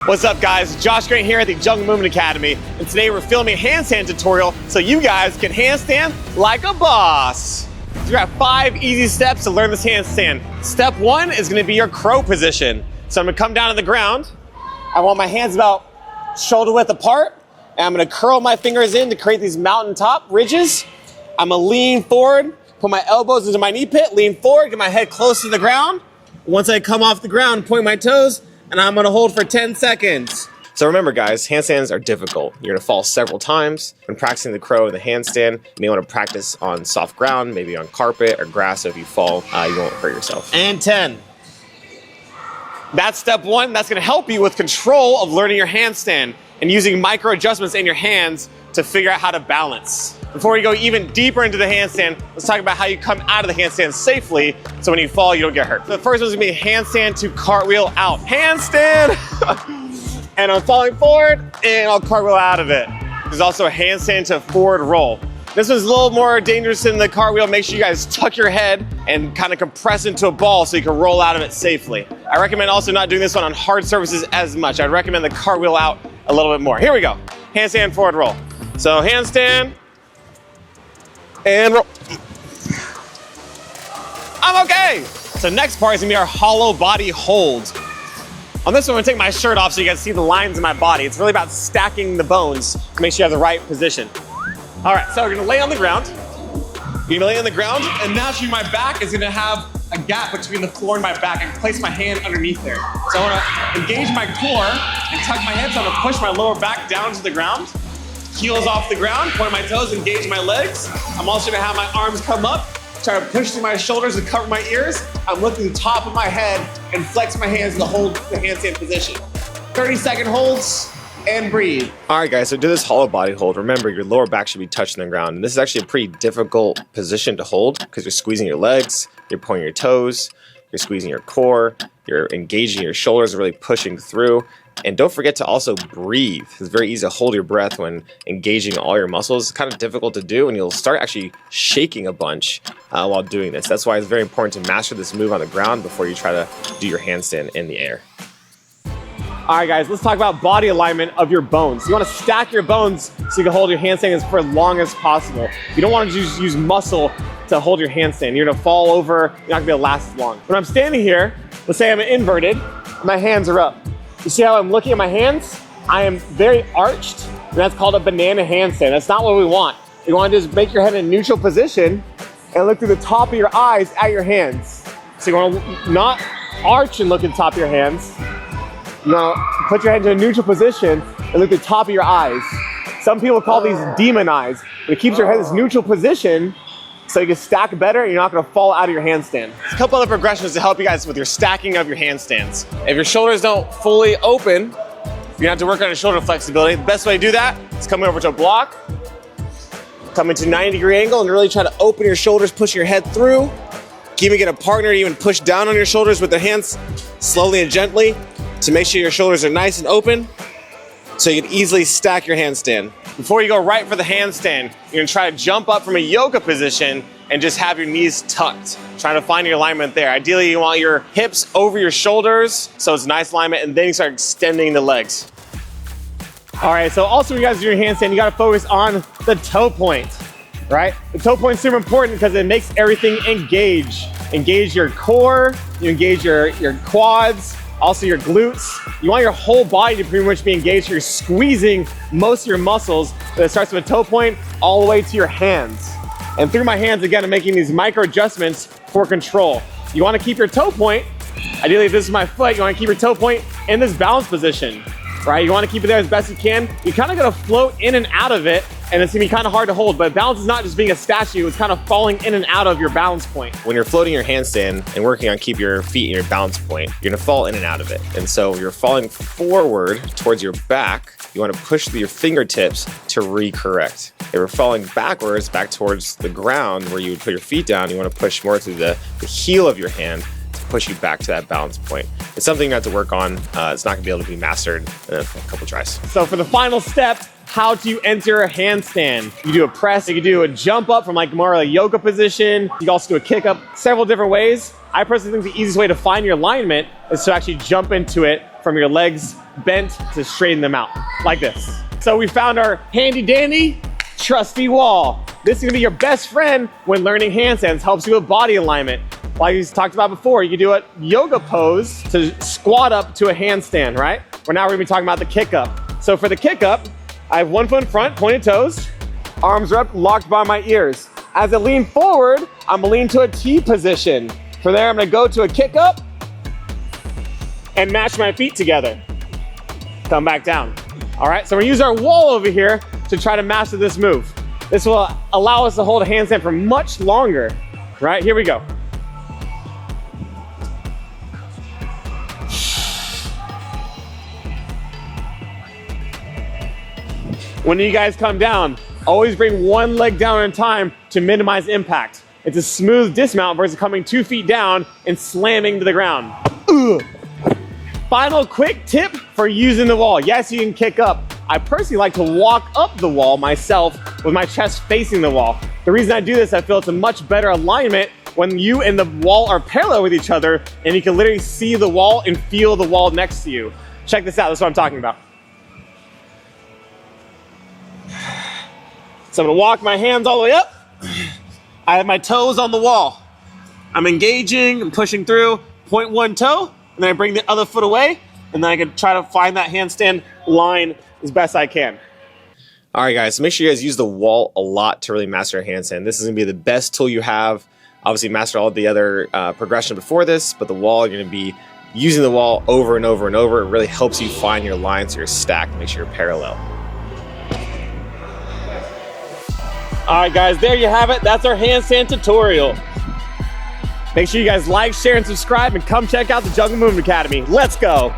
What's up guys, Josh Grant here at the Jungle Movement Academy, and today we're filming a handstand tutorial so you guys can handstand like a boss. So we got 5 easy steps to learn this handstand. Step 1 is going to be your crow position. So I'm going to come down to the ground. I want my hands about shoulder width apart, and I'm going to curl my fingers in to create these mountaintop ridges. I'm going to lean forward, put my elbows into my knee pit, lean forward, get my head close to the ground. Once I come off the ground, point my toes, and I'm gonna hold for 10 seconds. So remember guys, handstands are difficult. You're gonna fall several times. When practicing the crow and the handstand, you may wanna practice on soft ground, maybe on carpet or grass, so if you fall, you won't hurt yourself. And 10. That's step 1. That's gonna help you with control of learning your handstand and using micro adjustments in your hands to figure out how to balance. Before we go even deeper into the handstand, let's talk about how you come out of the handstand safely so when you fall, you don't get hurt. So the first one's gonna be handstand to cartwheel out. Handstand! And I'm falling forward, and I'll cartwheel out of it. There's also a handstand to forward roll. This one's a little more dangerous than the cartwheel. Make sure you guys tuck your head and kind of compress into a ball so you can roll out of it safely. I recommend also not doing this one on hard surfaces as much. I'd recommend the cartwheel out a little bit more. Here we go. Handstand, forward roll. So handstand, and roll. I'm okay. So next part is gonna be our hollow body hold. On this one, I'm gonna take my shirt off so you guys see the lines in my body. It's really about stacking the bones to make sure you have the right position. All right, so we're gonna lay on the ground. You're gonna lay on the ground, and naturally my back is gonna have a gap between the floor and my back, and place my hand underneath there. So I wanna engage my core and tuck my hips. I'm gonna push my lower back down to the ground. Heels off the ground, point my toes, engage my legs. I'm also gonna have my arms come up, try to push through my shoulders and cover my ears. I'm lifting the top of my head and flex my hands to hold the handstand position. 30-second holds and breathe. All right guys, so do this hollow body hold. Remember, your lower back should be touching the ground. And this is actually a pretty difficult position to hold because you're squeezing your legs, you're pointing your toes, you're squeezing your core, you're engaging your shoulders, really pushing through. And don't forget to also breathe. It's very easy to hold your breath when engaging all your muscles. It's kind of difficult to do, and you'll start actually shaking a bunch while doing this. That's why it's very important to master this move on the ground before you try to do your handstand in the air. All right guys, let's talk about body alignment of your bones. You want to stack your bones so you can hold your handstand for as long as possible. You don't want to just use muscle to hold your handstand. You're gonna fall over, you're not gonna be able to last as long. When I'm standing here, let's say I'm inverted, my hands are up. You see how I'm looking at my hands? I am very arched, and that's called a banana handstand. That's not what we want. You want to just make your head in a neutral position and look through the top of your eyes at your hands. So you want to not arch and look at the top of your hands. No, put your head in a neutral position and look at the top of your eyes. Some people call these demon eyes, but it keeps your head in this neutral position so you can stack better and you're not gonna fall out of your handstand. There's a couple other progressions to help you guys with your stacking of your handstands. If your shoulders don't fully open, you're gonna have to work on your shoulder flexibility. The best way to do that is coming over to a block, come into a 90-degree angle and really try to open your shoulders, push your head through. Even get a partner to even push down on your shoulders with their hands slowly and gently to make sure your shoulders are nice and open so you can easily stack your handstand. Before you go right for the handstand, you're gonna try to jump up from a yoga position and just have your knees tucked. Trying to find your alignment there. Ideally, you want your hips over your shoulders so it's nice alignment, and then you start extending the legs. All right, so also when you guys do your handstand, you gotta focus on the toe point, right? The toe point is super important because it makes everything engage. Engage your core, you engage your quads, also your glutes. You want your whole body to pretty much be engaged. So you're squeezing most of your muscles. So it starts with a toe point all the way to your hands. And through my hands, again, I'm making these micro adjustments for control. You want to keep your toe point, ideally if this is my foot, you want to keep your toe point in this balance position, right? You want to keep it there as best you can. You kind of got to float in and out of it, and it's gonna be kind of hard to hold, but balance is not just being a statue, it's kind of falling in and out of your balance point. When you're floating your handstand and working on keep your feet in your balance point, you're gonna fall in and out of it. And so you're falling forward towards your back, you wanna push your fingertips to recorrect. If you're falling backwards, back towards the ground where you would put your feet down, you wanna push more through the heel of your hand to push you back to that balance point. It's something you have to work on. It's not gonna be able to be mastered in a couple tries. So for the final step, how to enter a handstand. You do a press, you can do a jump up from like more of a yoga position. You can also do a kick up, several different ways. I personally think the easiest way to find your alignment is to actually jump into it from your legs bent to straighten them out, like this. So we found our handy dandy, trusty wall. This is gonna be your best friend when learning handstands, helps you with body alignment. Like we talked about before, you can do a yoga pose to squat up to a handstand, right? Now we're gonna be talking about the kick up. So for the kick up, I have 1 foot in front, pointed toes, arms are up, locked by my ears. As I lean forward, I'm gonna lean to a T position. From there, I'm gonna go to a kick up and match my feet together. Come back down. All right, so we're gonna use our wall over here to try to master this move. This will allow us to hold a handstand for much longer, right? Here we go. When you guys come down, always bring one leg down at a time to minimize impact. It's a smooth dismount versus coming 2 feet down and slamming to the ground. Ugh. Final quick tip for using the wall. Yes, you can kick up. I personally like to walk up the wall myself with my chest facing the wall. The reason I do this, I feel it's a much better alignment when you and the wall are parallel with each other and you can literally see the wall and feel the wall next to you. Check this out, that's what I'm talking about. So I'm gonna walk my hands all the way up. I have my toes on the wall. I'm engaging, I'm pushing through, point one toe, and then I bring the other foot away, and then I can try to find that handstand line as best I can. All right, guys, so make sure you guys use the wall a lot to really master a handstand. This is gonna be the best tool you have. Obviously, master all the other progression before this, but the wall, you're gonna be using the wall over and over and over. It really helps you find your line so you're stacked, make sure you're parallel. All right, guys, there you have it. That's our handstand tutorial. Make sure you guys like, share, and subscribe, and come check out the Jungle Movement Academy. Let's go.